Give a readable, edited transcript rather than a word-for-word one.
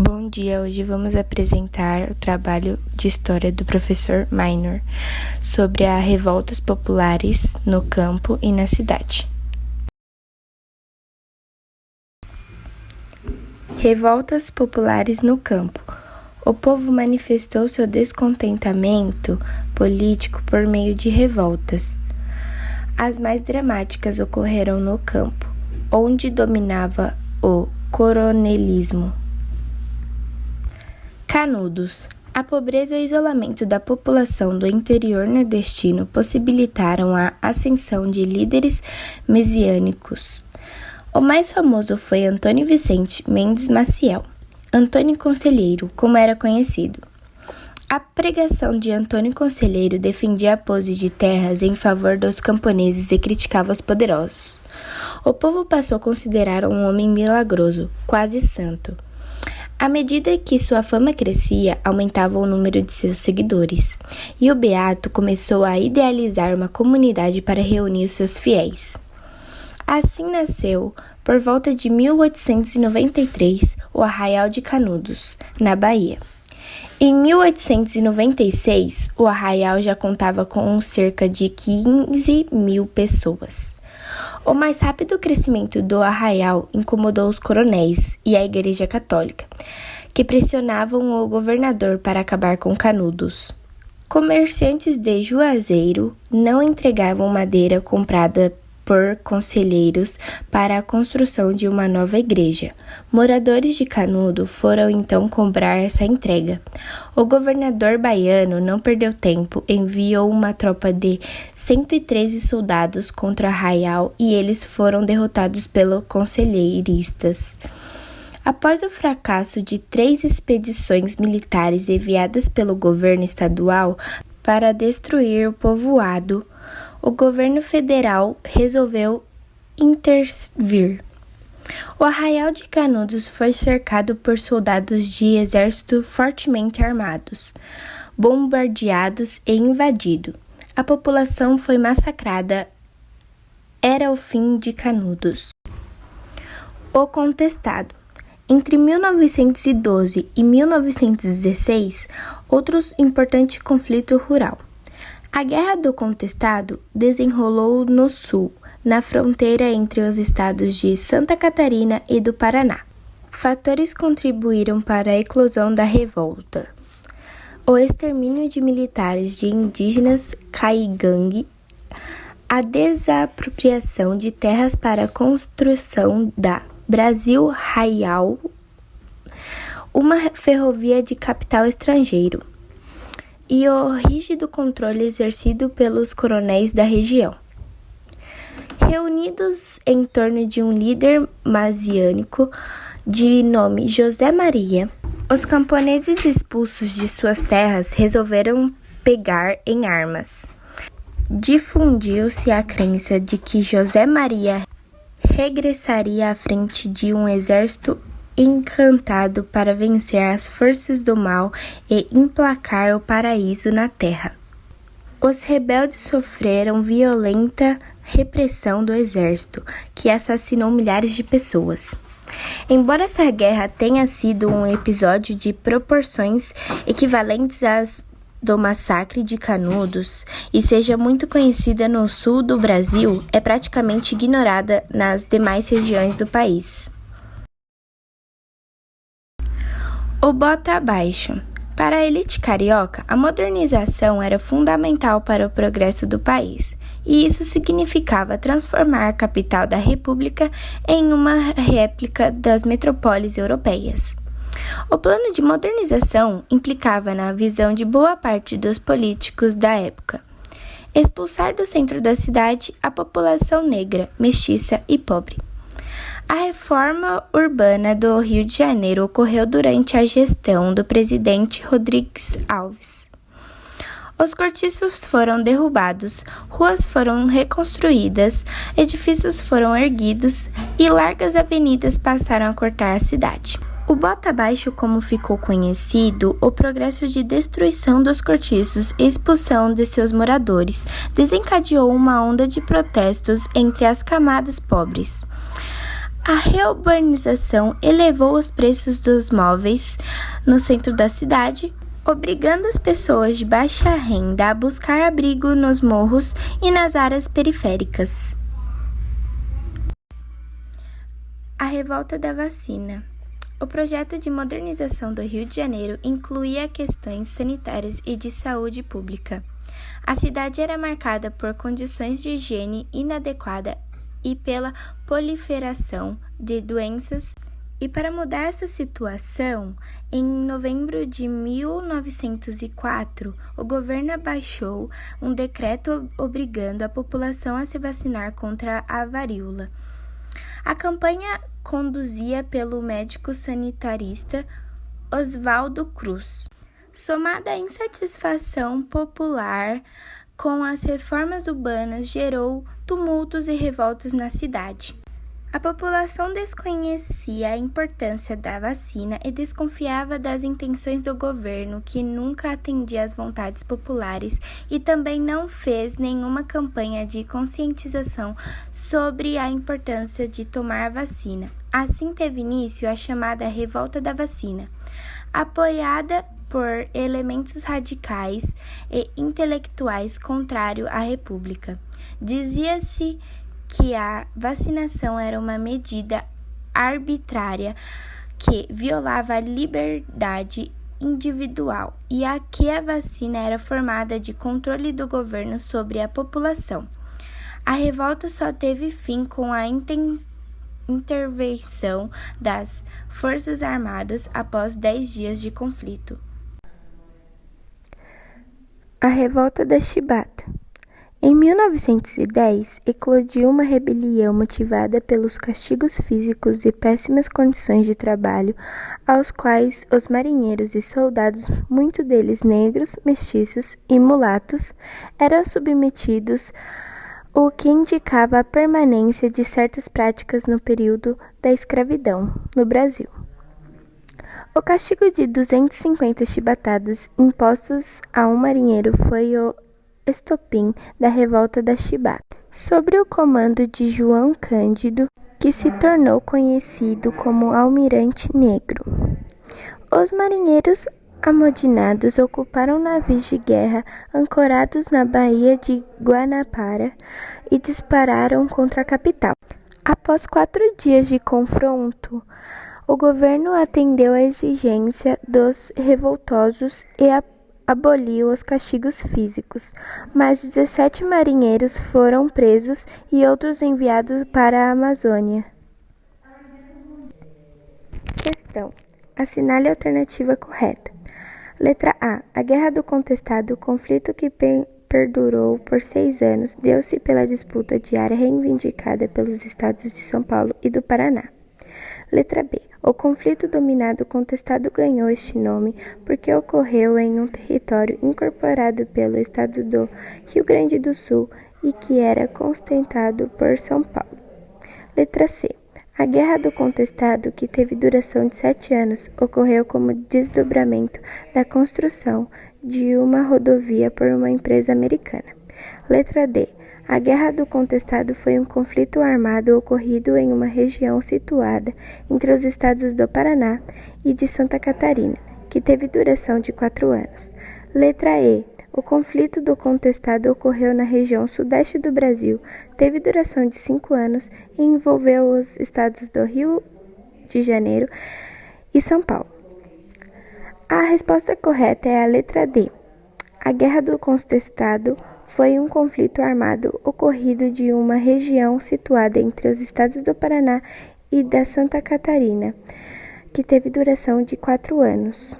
Bom dia, hoje vamos apresentar o trabalho de história do professor Minor sobre as revoltas populares no campo e na cidade. Revoltas populares no campo. O povo manifestou seu descontentamento político por meio de revoltas. As mais dramáticas ocorreram no campo, onde dominava o coronelismo. Canudos. A pobreza e o isolamento da população do interior nordestino possibilitaram a ascensão de líderes messiânicos. O mais famoso foi Antônio Vicente Mendes Maciel, Antônio Conselheiro, como era conhecido. A pregação de Antônio Conselheiro defendia a pose de terras em favor dos camponeses e criticava os poderosos. O povo passou a considerar um homem milagroso, quase santo. À medida que sua fama crescia, aumentava o número de seus seguidores, e o beato começou a idealizar uma comunidade para reunir os seus fiéis. Assim nasceu, por volta de 1893, o Arraial de Canudos, na Bahia. Em 1896, o arraial já contava com cerca de 15 mil pessoas. O mais rápido crescimento do arraial incomodou os coronéis e a Igreja Católica, que pressionavam o governador para acabar com Canudos. Comerciantes de Juazeiro não entregavam madeira comprada por conselheiros para a construção de uma nova igreja. Moradores de Canudo foram então cobrar essa entrega. O governador baiano não perdeu tempo, enviou uma tropa de 113 soldados contra o arraial e eles foram derrotados pelos conselheiristas. Após o fracasso de 3 expedições militares enviadas pelo governo estadual para destruir o povoado, o governo federal resolveu intervir. O Arraial de Canudos foi cercado por soldados de exército fortemente armados, bombardeados e invadido. A população foi massacrada. Era o fim de Canudos. O contestado. Entre 1912 e 1916, outro importante conflito rural. A Guerra do Contestado desenrolou no sul, na fronteira entre os estados de Santa Catarina e do Paraná. Fatores contribuíram para a eclosão da revolta: o extermínio de militares de indígenas caigangue, a desapropriação de terras para a construção da Brasil Raial, uma ferrovia de capital estrangeiro, e o rígido controle exercido pelos coronéis da região. Reunidos em torno de um líder messiânico de nome José Maria, os camponeses expulsos de suas terras resolveram pegar em armas. Difundiu-se a crença de que José Maria regressaria à frente de um exército encantado para vencer as forças do mal e emplacar o paraíso na terra. Os rebeldes sofreram violenta repressão do exército, que assassinou milhares de pessoas. Embora essa guerra tenha sido um episódio de proporções equivalentes às do massacre de Canudos e seja muito conhecida no sul do Brasil, é praticamente ignorada nas demais regiões do país. O bota abaixo. Para a elite carioca, a modernização era fundamental para o progresso do país, e isso significava transformar a capital da República em uma réplica das metrópoles europeias. O plano de modernização implicava, na visão de boa parte dos políticos da época, expulsar do centro da cidade a população negra, mestiça e pobre. A reforma urbana do Rio de Janeiro ocorreu durante a gestão do presidente Rodrigues Alves. Os cortiços foram derrubados, ruas foram reconstruídas, edifícios foram erguidos e largas avenidas passaram a cortar a cidade. O bota abaixo, como ficou conhecido, o progresso de destruição dos cortiços e expulsão de seus moradores desencadeou uma onda de protestos entre as camadas pobres. A reurbanização elevou os preços dos móveis no centro da cidade, obrigando as pessoas de baixa renda a buscar abrigo nos morros e nas áreas periféricas. A revolta da vacina. O projeto de modernização do Rio de Janeiro incluía questões sanitárias e de saúde pública. A cidade era marcada por condições de higiene inadequada e pela proliferação de doenças. E para mudar essa situação, em novembro de 1904, o governo abaixou um decreto obrigando a população a se vacinar contra a varíola. A campanha conduzida pelo médico sanitarista Oswaldo Cruz. Somada à insatisfação popular com as reformas urbanas, gerou tumultos e revoltas na cidade. A população desconhecia a importância da vacina e desconfiava das intenções do governo, que nunca atendia às vontades populares e também não fez nenhuma campanha de conscientização sobre a importância de tomar a vacina. Assim teve início a chamada Revolta da Vacina, apoiada por elementos radicais e intelectuais contrários à República. Dizia-se que a vacinação era uma medida arbitrária que violava a liberdade individual e que a vacina era formada de controle do governo sobre a população. A revolta só teve fim com a intervenção das Forças Armadas após 10 dias de conflito. A Revolta da Chibata. Em 1910, eclodiu uma rebelião motivada pelos castigos físicos e péssimas condições de trabalho aos quais os marinheiros e soldados, muitos deles negros, mestiços e mulatos, eram submetidos, o que indicava a permanência de certas práticas no período da escravidão no Brasil. O castigo de 250 chibatadas impostos a um marinheiro foi o estopim da Revolta da Chibata, sob o comando de João Cândido, que se tornou conhecido como Almirante Negro. Os marinheiros amodinados ocuparam navios de guerra ancorados na Baía de Guanabara e dispararam contra a capital. Após 4 dias de confronto, o governo atendeu à exigência dos revoltosos e aboliu os castigos físicos, mas 17 marinheiros foram presos e outros enviados para a Amazônia. Questão: assinale a alternativa correta. Letra A. A Guerra do Contestado, conflito que perdurou por 6 anos, deu-se pela disputa de área reivindicada pelos estados de São Paulo e do Paraná. Letra B. O conflito dominado contestado ganhou este nome porque ocorreu em um território incorporado pelo estado do Rio Grande do Sul e que era ostentado por São Paulo. Letra C. A Guerra do Contestado, que teve duração de 7 anos, ocorreu como desdobramento da construção de uma rodovia por uma empresa americana. Letra D. A Guerra do Contestado foi um conflito armado ocorrido em uma região situada entre os estados do Paraná e de Santa Catarina, que teve duração de 4 anos. Letra E. O conflito do Contestado ocorreu na região sudeste do Brasil, teve duração de 5 anos e envolveu os estados do Rio de Janeiro e São Paulo. A resposta correta é a letra D. A Guerra do Contestado foi um conflito armado ocorrido de uma região situada entre os estados do Paraná e da Santa Catarina, que teve duração de 4 anos.